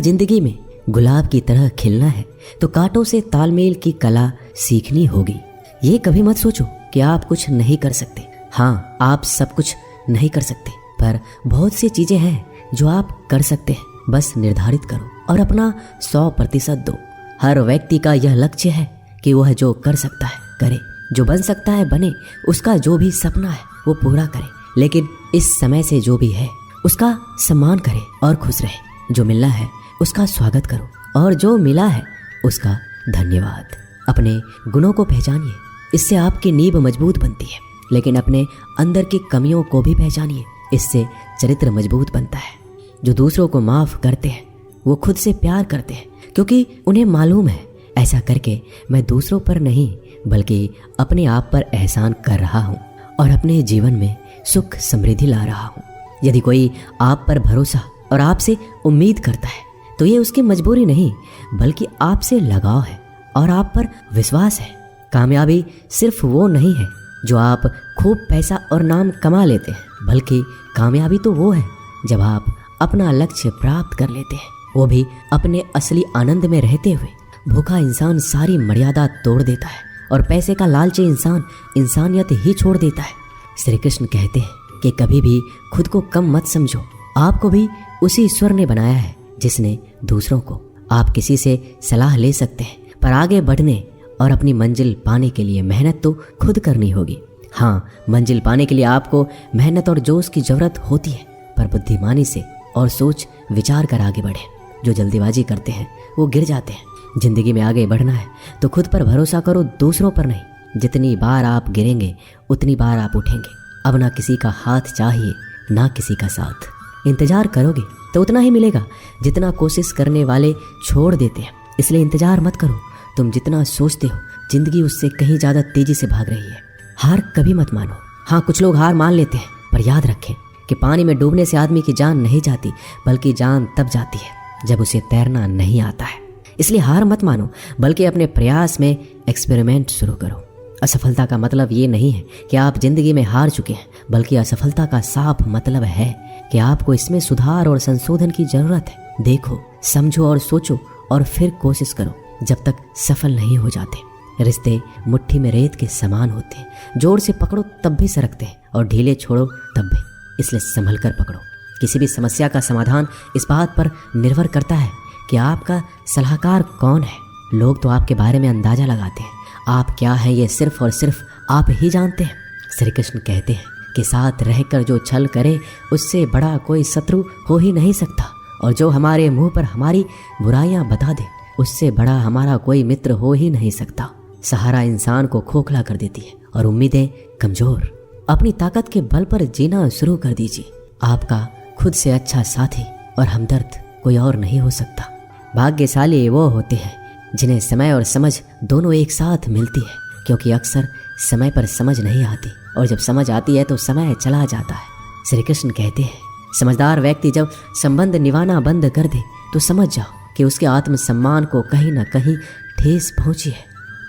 जिंदगी में गुलाब की तरह खिलना है तो कांटों से तालमेल की कला सीखनी होगी। ये कभी मत सोचो कि आप कुछ नहीं कर सकते। हाँ, आप सब कुछ नहीं कर सकते, पर बहुत सी चीजें हैं जो आप कर सकते हैं। बस निर्धारित करो और अपना 100% दो। हर व्यक्ति का यह लक्ष्य है कि वह जो कर सकता है करे, जो बन सकता है बने, उसका जो भी सपना है वो पूरा करे। लेकिन इस समय से जो भी है उसका सम्मान करे और खुश रहे। जो मिलना है उसका स्वागत करो और जो मिला है उसका धन्यवाद। अपने गुणों को पहचानिए, इससे आपकी नींव मजबूत बनती है। लेकिन अपने अंदर की कमियों को भी पहचानिए, इससे चरित्र मजबूत बनता है। जो दूसरों को माफ करते हैं वो खुद से प्यार करते हैं, क्योंकि उन्हें मालूम है ऐसा करके मैं दूसरों पर नहीं बल्कि अपने आप पर एहसान कर रहा हूँ और अपने जीवन में सुख समृद्धि ला रहा हूँ। यदि कोई आप पर भरोसा और आपसे उम्मीद करता है तो ये उसकी मजबूरी नहीं बल्कि आपसे लगाव है और आप पर विश्वास है। कामयाबी सिर्फ वो नहीं है जो आप खूब पैसा और नाम कमा लेते हैं, बल्कि कामयाबी तो वो है जब आप अपना लक्ष्य प्राप्त कर लेते हैं, वो भी अपने असली आनंद में रहते हुए। भूखा इंसान सारी मर्यादा तोड़ देता है और पैसे का लालची इंसान इंसानियत ही छोड़ देता है। श्री कृष्ण कहते हैं कि कभी भी खुद को कम मत समझो, आपको भी उसी ईश्वर ने बनाया है जिसने दूसरों को। आप किसी से सलाह ले सकते हैं, पर आगे बढ़ने और अपनी मंजिल पाने के लिए मेहनत तो खुद करनी होगी। हाँ, मंजिल पाने के लिए आपको मेहनत और जोश की जरूरत होती है, पर बुद्धिमानी से और सोच विचार कर आगे बढ़े। जो जल्दीबाजी करते हैं वो गिर जाते हैं। जिंदगी में आगे बढ़ना है तो खुद पर भरोसा करो, दूसरों पर नहीं। जितनी बार आप गिरेंगे उतनी बार आप उठेंगे। अब ना किसी का हाथ चाहिए ना किसी का साथ। इंतजार करोगे तो उतना ही मिलेगा जितना कोशिश करने वाले छोड़ देते हैं। इसलिए इंतजार मत करो। तुम जितना सोचते हो जिंदगी उससे कहीं ज़्यादा तेजी से भाग रही है। हार कभी मत मानो। हाँ, कुछ लोग हार मान लेते हैं, पर याद रखें कि पानी में डूबने से आदमी की जान नहीं जाती, बल्कि जान तब जाती है जब उसे तैरना नहीं आता है। इसलिए हार मत मानो, बल्कि अपने प्रयास में एक्सपेरिमेंट शुरू करो। असफलता का मतलब ये नहीं है कि आप जिंदगी में हार चुके हैं, बल्कि असफलता का साफ मतलब है कि आपको इसमें सुधार और संशोधन की जरूरत है। देखो, समझो और सोचो और फिर कोशिश करो जब तक सफल नहीं हो जाते। रिश्ते मुट्ठी में रेत के समान होते हैं, जोर से पकड़ो तब भी सरकते हैं और ढीले छोड़ो तब भी। इसलिए संभल कर पकड़ो। किसी भी समस्या का समाधान इस बात पर निर्भर करता है कि आपका सलाहकार कौन है। लोग तो आपके बारे में अंदाजा लगाते हैं, आप क्या हैं ये सिर्फ और सिर्फ आप ही जानते हैं। श्री कृष्ण कहते हैं कि साथ रहकर जो छल करे उससे बड़ा कोई शत्रु हो ही नहीं सकता, और जो हमारे मुंह पर हमारी बुराइयां बता दे उससे बड़ा हमारा कोई मित्र हो ही नहीं सकता। सहारा इंसान को खोखला कर देती है और उम्मीदें कमजोर। अपनी ताकत के बल पर जीना शुरू कर दीजिए। आपका खुद से अच्छा साथी और हमदर्द कोई और नहीं हो सकता। भाग्यशाली वो होते हैं जिन्हें समय और समझ दोनों एक साथ मिलती है, क्योंकि अक्सर समय पर समझ नहीं आती और जब समझ आती है तो समय चला जाता है। श्री कृष्ण कहते हैं, समझदार व्यक्ति जब संबंध निभाना बंद कर दे तो समझ जाओ कि उसके आत्मसम्मान को कहीं ना कहीं ठेस पहुंची है।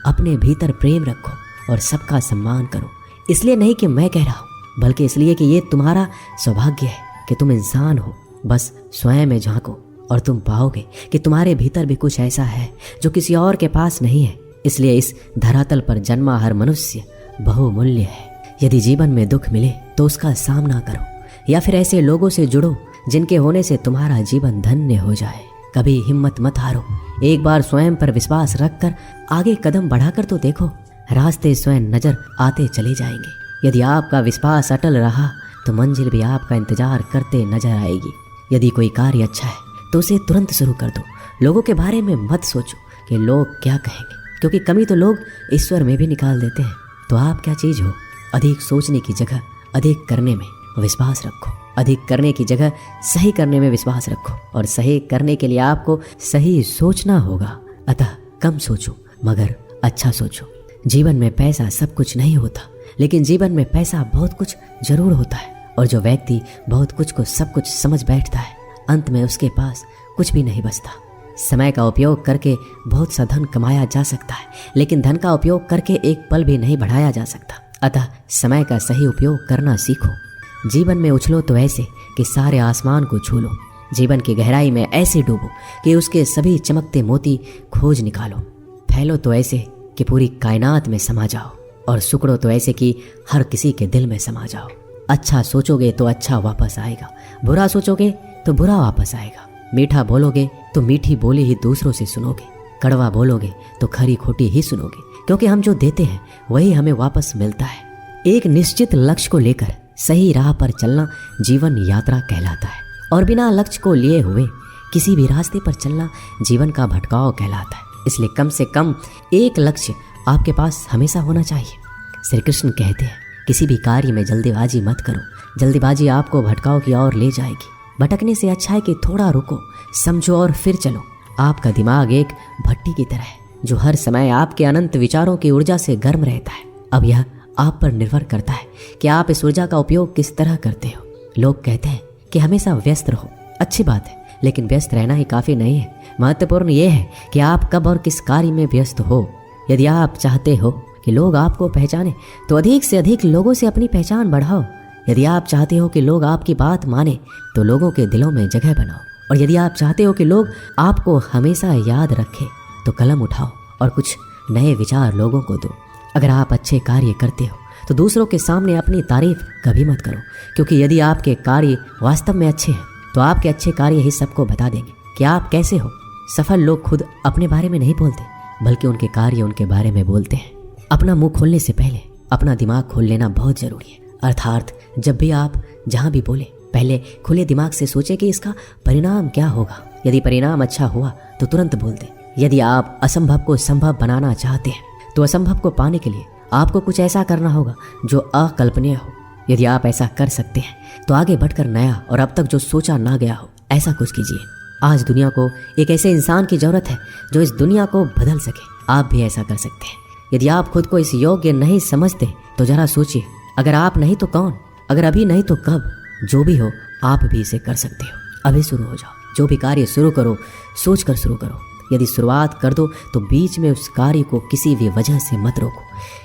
अपने भीतर प्रेम रखो और सबका सम्मान करो। इसलिए नहीं कि मैं कह रहा हूँ, बल्कि इसलिए कि ये तुम्हारा सौभाग्य है कि तुम इंसान हो। बस स्वयं में झांको और तुम पाओगे कि तुम्हारे भीतर भी कुछ ऐसा है जो किसी और के पास नहीं है। इसलिए इस धरातल पर जन्मा हर मनुष्य बहुमूल्य है। यदि जीवन में दुख मिले तो उसका सामना करो, या फिर ऐसे लोगों से जुड़ो जिनके होने से तुम्हारा जीवन धन्य हो जाए। कभी हिम्मत मत हारो। एक बार स्वयं पर विश्वास रखकर आगे कदम बढ़ाकर तो देखो, रास्ते स्वयं नजर आते चले जाएंगे। यदि आपका विश्वास अटल रहा तो मंजिल भी आपका इंतजार करते नजर आएगी। यदि कोई कार्य अच्छा है तो उसे तुरंत शुरू कर दो। लोगों के बारे में मत सोचो कि लोग क्या कहेंगे, क्योंकि कमी तो लोग ईश्वर में भी निकाल देते हैं। तो आप क्या चीज हो? अधिक सोचने की जगह अधिक करने में विश्वास रखो। अधिक करने की जगह सही करने में विश्वास रखो, और सही करने के लिए आपको सही सोचना होगा। अतः कम सोचो मगर अच्छा सोचो। जीवन में पैसा सब कुछ नहीं होता, लेकिन जीवन में पैसा बहुत कुछ जरूर होता है। और जो व्यक्ति बहुत कुछ को सब कुछ समझ बैठता है, अंत में उसके पास कुछ भी नहीं बचता। समय का उपयोग करके बहुत सा धन कमाया जा सकता है, लेकिन धन का उपयोग करके एक पल भी नहीं बढ़ाया जा सकता। अतः समय का सही उपयोग करना सीखो। जीवन में उछलो तो ऐसे कि सारे आसमान को छू लो। जीवन की गहराई में ऐसे डूबो कि उसके सभी चमकते मोती खोज निकालो। फैलो तो ऐसे कि पूरी कायनात में समा जाओ, और सुकड़ो तो ऐसे कि हर किसी के दिल में समा जाओ। अच्छा सोचोगे तो अच्छा वापस आएगा, बुरा सोचोगे तो बुरा वापस आएगा। मीठा बोलोगे तो मीठी बोली ही दूसरों से सुनोगे, कड़वा बोलोगे तो खरी खोटी ही सुनोगे, क्योंकि हम जो देते हैं वही हमें वापस मिलता है। एक निश्चित लक्ष्य को लेकर सही राह पर चलना जीवन यात्रा कहलाता है, और बिना लक्ष्य को लिए हुए किसी भी रास्ते पर चलना जीवन का भटकाव कहलाता है। इसलिए कम से कम एक लक्ष्य आपके पास हमेशा होना चाहिए। श्री कृष्ण कहते हैं, किसी भी कार्य में जल्दीबाजी मत करो, जल्दीबाजी आपको भटकाव की ओर ले जाएगी। भटकने से अच्छा है कि थोड़ा रुको, समझो और फिर चलो। आपका दिमाग एक भट्टी की तरह है जो हर समय आपके अनंत विचारों की ऊर्जा से गर्म रहता है। अब यह आप पर निर्भर करता है कि आप इस ऊर्जा का उपयोग किस तरह करते हो। लोग कहते हैं कि हमेशा व्यस्त रहो, अच्छी बात है, लेकिन व्यस्त रहना ही काफ़ी नहीं है। महत्वपूर्ण यह है कि आप कब और किस कार्य में व्यस्त हो। यदि आप चाहते हो कि लोग आपको पहचाने तो अधिक से अधिक लोगों से अपनी पहचान बढ़ाओ। यदि आप चाहते हो कि लोग आपकी बात माने तो लोगों के दिलों में जगह बनाओ। और यदि आप चाहते हो कि लोग आपको हमेशा याद रखें तो कलम उठाओ और कुछ नए विचार लोगों को दो। अगर आप अच्छे कार्य करते हो तो दूसरों के सामने अपनी तारीफ कभी मत करो, क्योंकि यदि आपके कार्य वास्तव में अच्छे हैं तो आपके अच्छे कार्य ही सबको बता देंगे कि आप कैसे हो। सफल लोग खुद अपने बारे में नहीं बोलते, बल्कि उनके कार्य उनके बारे में बोलते हैं। अपना मुंह खोलने से पहले अपना दिमाग खोल लेना बहुत जरूरी है। अर्थात जब भी आप जहां भी बोले, पहले खुले दिमाग से सोचें कि इसका परिणाम क्या होगा। यदि परिणाम अच्छा हुआ तो तुरंत बोल दें। यदि आप असंभव को संभव बनाना चाहते हैं तो असंभव को पाने के लिए आपको कुछ ऐसा करना होगा जो अकल्पनीय हो। यदि आप ऐसा कर सकते हैं तो आगे बढ़कर नया और अब तक जो सोचा ना गया हो ऐसा कुछ कीजिए। आज दुनिया को एक ऐसे इंसान की जरूरत है जो इस दुनिया को बदल सके। आप भी ऐसा कर सकते हैं। यदि आप खुद को इस योग्य नहीं समझते तो जरा सोचिए, अगर आप नहीं तो कौन, अगर अभी नहीं तो कब। जो भी हो आप भी इसे कर सकते हो। अभी शुरू हो जाओ। जो भी कार्य शुरू करो सोच कर शुरू करो। यदि शुरुआत कर दो तो बीच में उस कार्य को किसी भी वजह से मत रोको,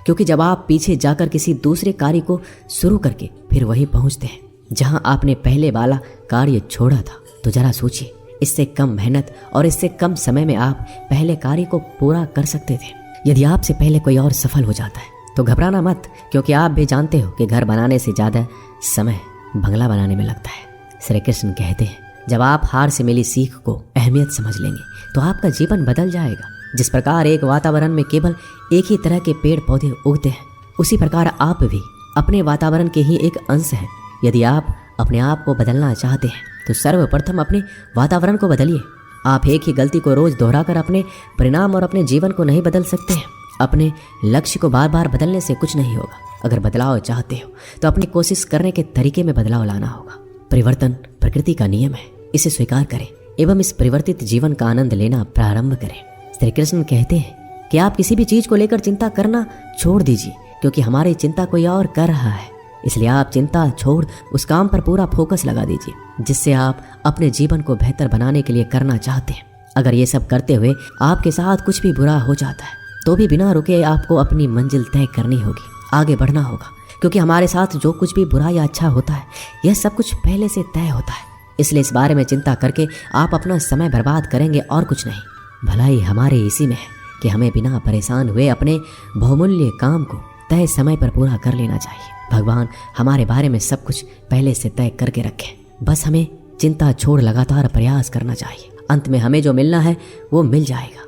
क्योंकि जब आप पीछे जाकर किसी दूसरे कार्य को शुरू करके फिर वहीं पहुंचते हैं जहां आपने पहले वाला कार्य छोड़ा था, तो जरा सोचिए, इससे कम मेहनत और इससे कम समय में आप पहले कार्य को पूरा कर सकते थे। यदि आपसे पहले कोई और सफल हो जाता है तो घबराना मत, क्योंकि आप भी जानते हो कि घर बनाने से ज़्यादा समय बंगला बनाने में लगता है। श्री कृष्ण कहते हैं, जब आप हार से मिली सीख को अहमियत समझ लेंगे तो आपका जीवन बदल जाएगा। जिस प्रकार एक वातावरण में केवल एक ही तरह के पेड़ पौधे उगते हैं, उसी प्रकार आप भी अपने वातावरण के ही एक अंश हैं। यदि आप अपने आप को बदलना चाहते हैं तो सर्वप्रथम अपने वातावरण को बदलिए। आप एक ही गलती को रोज दोहराकर अपने परिणाम और अपने जीवन को नहीं बदल सकते हैं। अपने लक्ष्य को बार बार बदलने से कुछ नहीं होगा। अगर बदलाव चाहते हो तो अपनी कोशिश करने के तरीके में बदलाव लाना होगा। परिवर्तन प्रकृति का नियम है, इसे स्वीकार करें एवं इस परिवर्तित जीवन का आनंद लेना प्रारंभ करें। श्री कृष्ण कहते हैं कि आप किसी भी चीज को लेकर चिंता करना छोड़ दीजिए, क्योंकि हमारी चिंता कोई और कर रहा है। इसलिए आप चिंता छोड़ उस काम पर पूरा फोकस लगा दीजिए जिससे आप अपने जीवन को बेहतर बनाने के लिए करना चाहते हैं। अगर ये सब करते हुए आपके साथ कुछ भी बुरा हो जाता है तो भी बिना रुके आपको अपनी मंजिल तय करनी होगी, आगे बढ़ना होगा, क्योंकि हमारे साथ जो कुछ भी बुरा या अच्छा होता है यह सब कुछ पहले से तय होता है। इसलिए इस बारे में चिंता करके आप अपना समय बर्बाद करेंगे और कुछ नहीं। भलाई हमारे इसी में है कि हमें बिना परेशान हुए अपने बहुमूल्य काम को तय समय पर पूरा कर लेना चाहिए। भगवान हमारे बारे में सब कुछ पहले से तय करके रखे, बस हमें चिंता छोड़ लगातार प्रयास करना चाहिए। अंत में हमें जो मिलना है वो मिल जाएगा।